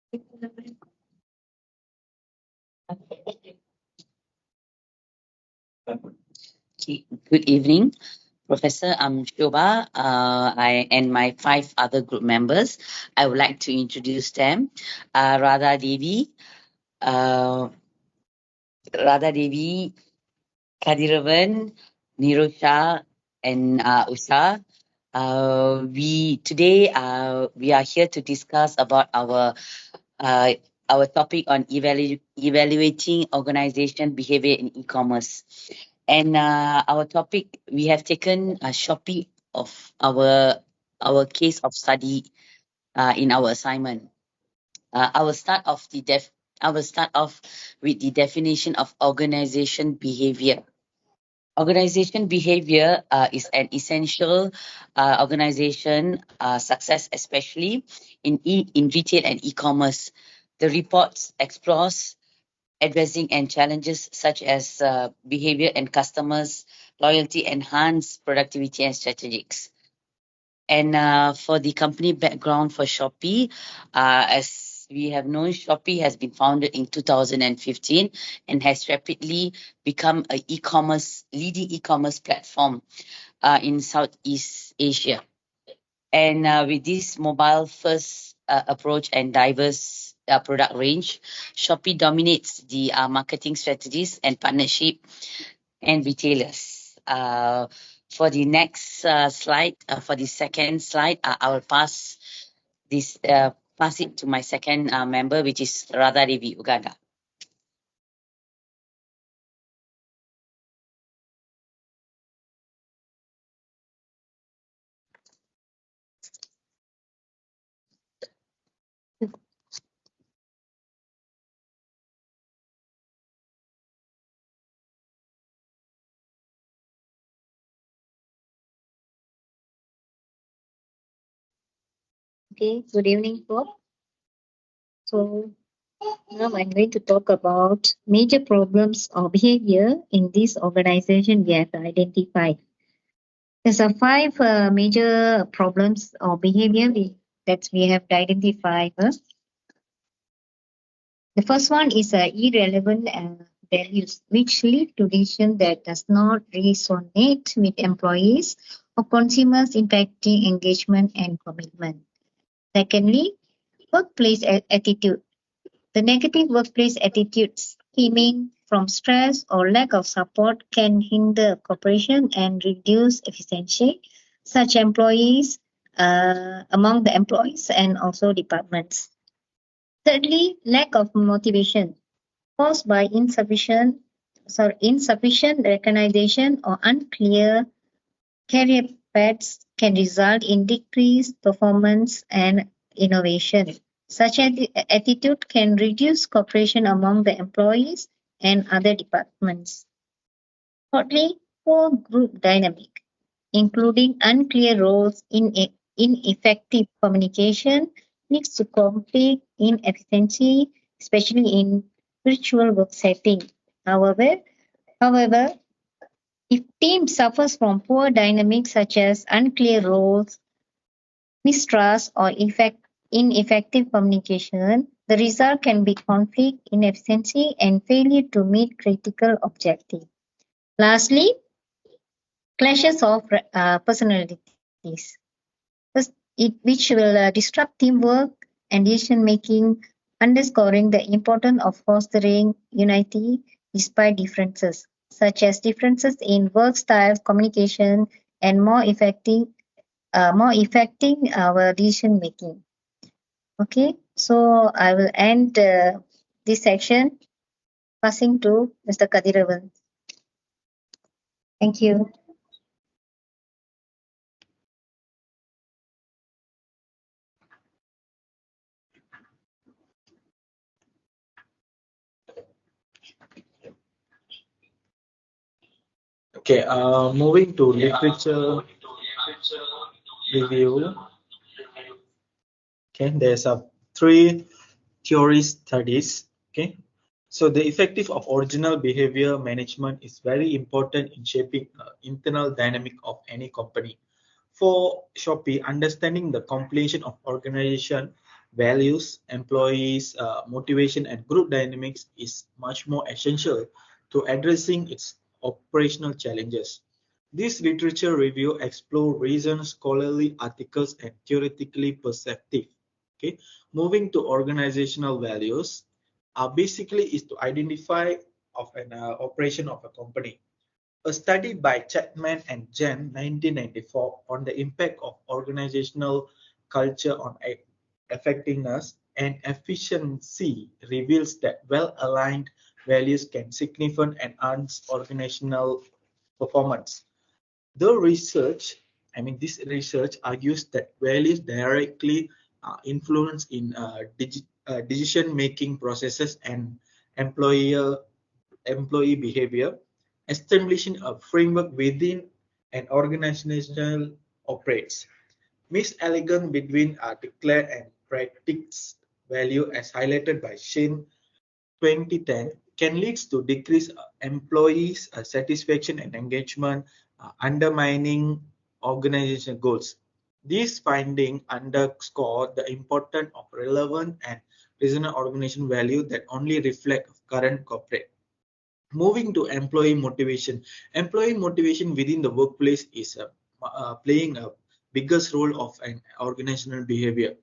Okay, good evening, Professor. I'm Shoba. I and my five other group members. I would like to introduce them. Radha Devi, uh, Radha Devi, Kadiravan, Nirosha, and Usha. We are here to discuss about uh, our topic on evaluating organization behavior in e-commerce. And our topic, we have taken a Shoppee of our case of study in our assignment. I will start off I will start off with the definition of organization behavior. Organization behavior is an essential organization success, especially in retail and e-commerce. The reports explores addressing and challenges such as behavior and customers loyalty, enhance productivity and strategics. And for the company background for Shopee, as we have known, Shopee has been founded in 2015 and has rapidly become a leading e-commerce platform in Southeast Asia. And with this mobile first approach and diverse product range, Shopee dominates the marketing strategies and partnership and retailers. For the next slide, for the second slide, I will pass it to my second member, which is Radha Devi Uganda. Okay, good evening, Bob. So now I'm going to talk about major problems or behavior in this organization we have identified. There's a five major problems or behavior that we have identified. The first one is irrelevant values, which lead to decision that does not resonate with employees or consumers, impacting engagement and commitment. Secondly, workplace attitude. The negative workplace attitudes stemming from stress or lack of support can hinder cooperation and reduce efficiency, such employees among the employees and also departments. Thirdly, lack of motivation caused by insufficient recognition or unclear career paths can result in decreased performance and innovation. Such attitude can reduce cooperation among the employees and other departments. Fourthly, poor group dynamic, including unclear roles, ineffective communication, leads to conflict, inefficiency, especially in virtual work setting. However, if team suffers from poor dynamics such as unclear roles, mistrust, or ineffective communication, the result can be conflict, inefficiency, and failure to meet critical objectives. Lastly, clashes of personalities, which will disrupt teamwork and decision making, underscoring the importance of fostering unity despite differences, such as differences in work styles, communication, and more effective our decision making. Okay, so I will end this section, passing to Mr. Kadiravan. Thank you. Okay, moving to literature review. Okay, there's a three theory studies. Okay, so the effective of original behavior management is very important in shaping internal dynamic of any company. For Shopee, understanding the completion of organization values, employees, motivation, and group dynamics is much more essential to addressing its operational challenges. This literature review explore reasons, scholarly articles, and theoretically perspective. Okay, moving to organizational values, basically is to identify of an operation of a company. A study by Chapman and Jen 1994 on the impact of organizational culture on effectiveness and efficiency reveals that well-aligned values can significantly enhance organizational performance. This research argues that values directly influence in decision-making processes and employer employee behavior, establishing a framework within an organization operates. Miselegance between declared and practiced value, as highlighted by Shane 2010, can lead to decreased employees' satisfaction and engagement, undermining organizational goals. These findings underscore the importance of relevant and reasonable organizational value that only reflect current corporate. Moving to employee motivation. Employee motivation within the workplace is playing a biggest role of an organizational behavior.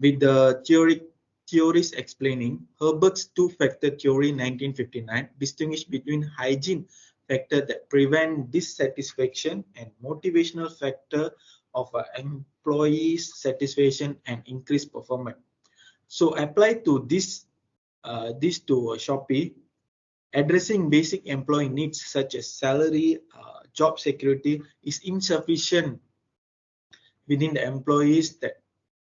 With the theories explaining, Herbert's two-factor theory 1959 distinguished between hygiene factor that prevent dissatisfaction and motivational factor of employees' satisfaction and increased performance. So apply to this to Shoppee. Addressing basic employee needs such as salary, job security is insufficient within the employees that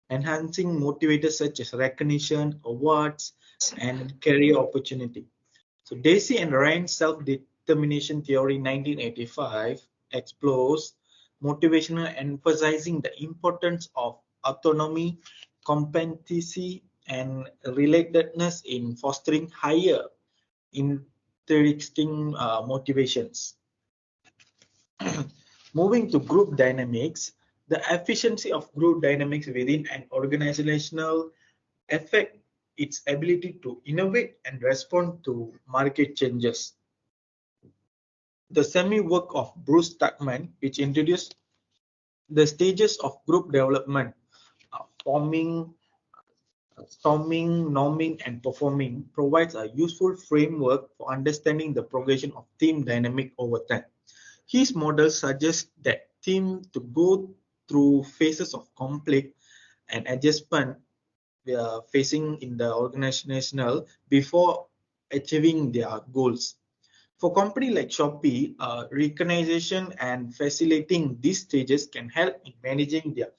enhancing motivators such as recognition, awards, and career opportunity. So Daisy and Ryan's self-determination theory 1985 explores motivational emphasizing the importance of autonomy, competency, and relatedness in fostering higher interesting motivations. Moving to group dynamics, the efficiency of group dynamics within an organizational affect its ability to innovate and respond to market changes. The semi-work of Bruce Tuckman, which introduced the stages of group development, forming, storming, norming, and performing, provides a useful framework for understanding the progression of team dynamic over time. His model suggests that teams to go through phases of conflict and adjustment facing in the organizational before achieving their goals. For company like Shoppee, recognition and facilitating these stages can help in managing their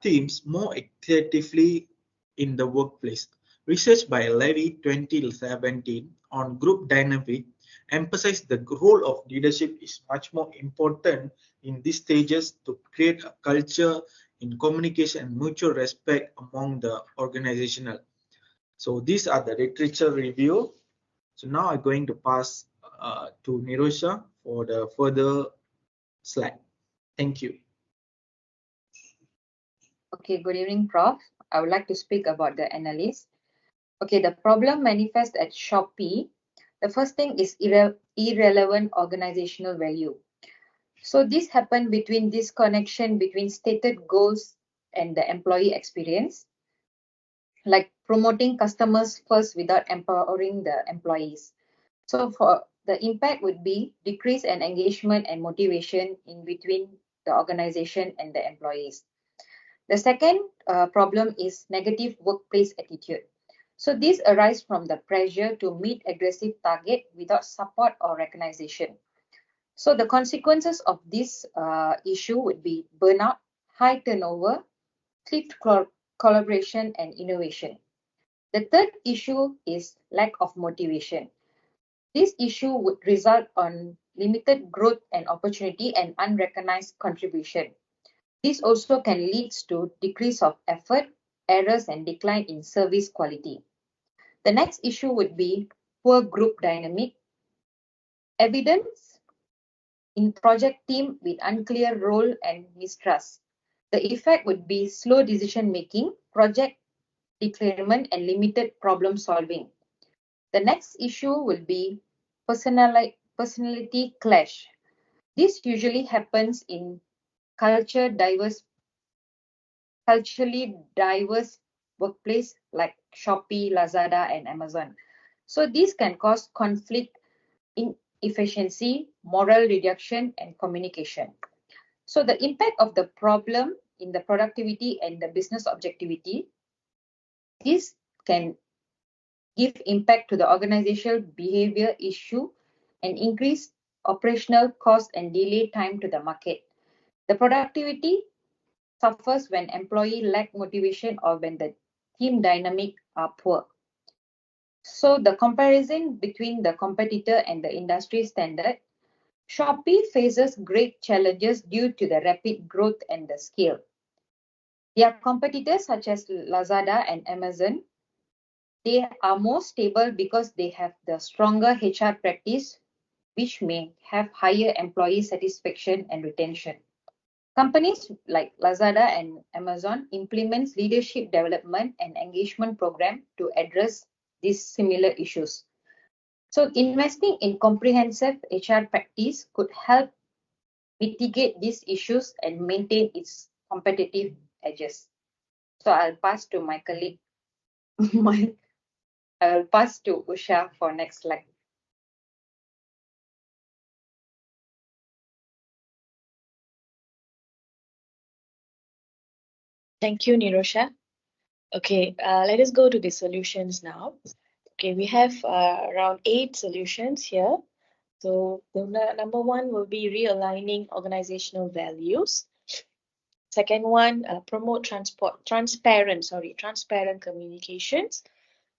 teams more effectively in the workplace. Research by Levy 2017 on group dynamic emphasized the role of leadership is much more important in these stages to create a culture in communication and mutual respect among the organizational. So these are the literature review. So now I'm going to pass to Nirosha for the further slide. Thank you. Okay, good evening, Prof. I would like to speak about the analysis. Okay, the problem manifests at Shoppee. The first thing is irrelevant organizational value. So this happened between this connection between stated goals and the employee experience, like promoting customers first without empowering the employees. So for the impact would be decrease in engagement and motivation in between the organization and the employees. The second problem is negative workplace attitude. So this arises from the pressure to meet aggressive target without support or recognition. So the consequences of this issue would be burnout, high turnover, clipped collaboration, and innovation. The third issue is lack of motivation. This issue would result on limited growth and opportunity and unrecognized contribution. This also can lead to decrease of effort, errors, and decline in service quality. The next issue would be poor group dynamic. Evidence in project team with unclear role and mistrust. The effect would be slow decision making, project declarement, and limited problem solving. The next issue will be personality clash. This usually happens in culturally diverse workplace like Shopee, Lazada, and Amazon. So this can cause conflict, inefficiency, moral reduction, and communication. So the impact of the problem in the productivity and the business objectivity, this can give impact to the organizational behavior issue and increase operational cost and delay time to the market. The productivity suffers when employee lack motivation or when the team dynamic are poor. So the comparison between the competitor and the industry standard, Shopee faces great challenges due to the rapid growth and the scale. Their competitors such as Lazada and Amazon, they are more stable because they have the stronger HR practice, which may have higher employee satisfaction and retention. Companies like Lazada and Amazon implements leadership development and engagement program to address these similar issues. So investing in comprehensive HR practice could help mitigate these issues and maintain its competitive edges. So I'll pass to my colleague. I'll pass to Usha for next slide. Thank you, Nirosha. Okay, let us go to the solutions now. Okay, we have around 8 solutions here. So the number one will be realigning organizational values. Second one, promote transparent communications.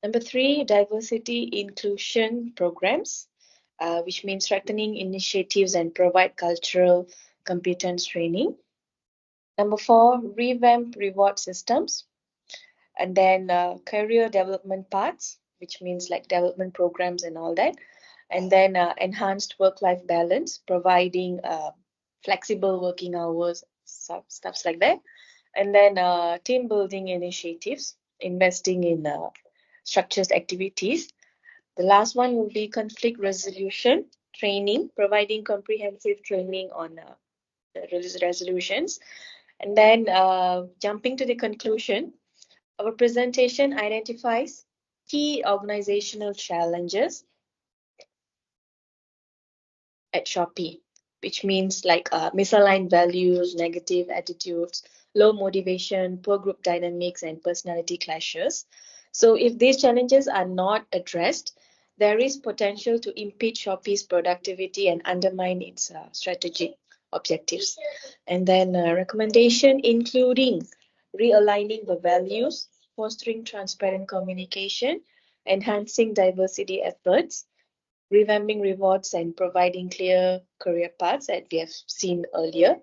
Number 3, diversity inclusion programs, which means strengthening initiatives and provide cultural competence training. Number 4, revamp reward systems. And then career development paths, which means like development programs and all that. And then enhanced work-life balance, providing flexible working hours, stuff like that. And then team building initiatives, investing in structured activities. The last one will be conflict resolution training, providing comprehensive training on resolutions. And then jumping to the conclusion, our presentation identifies key organizational challenges at Shopee, which means like misaligned values, negative attitudes, low motivation, poor group dynamics, and personality clashes. So if these challenges are not addressed, there is potential to impede Shopee's productivity and undermine its strategic objectives. And then recommendation including realigning the values, fostering transparent communication, enhancing diversity efforts, revamping rewards and providing clear career paths that we have seen earlier,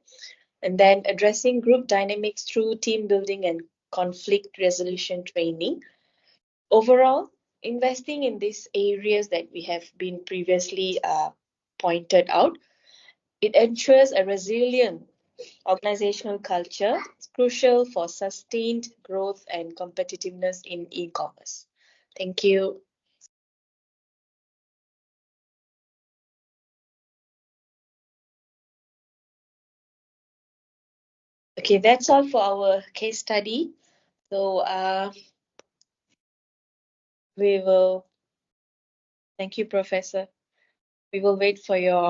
and then addressing group dynamics through team building and conflict resolution training. Overall, investing in these areas that we have been previously pointed out, it ensures a resilient organizational culture. It's crucial for sustained growth and competitiveness in e-commerce. Thank you. Okay, that's all for our case study. So we will, thank you, Professor. We will wait for your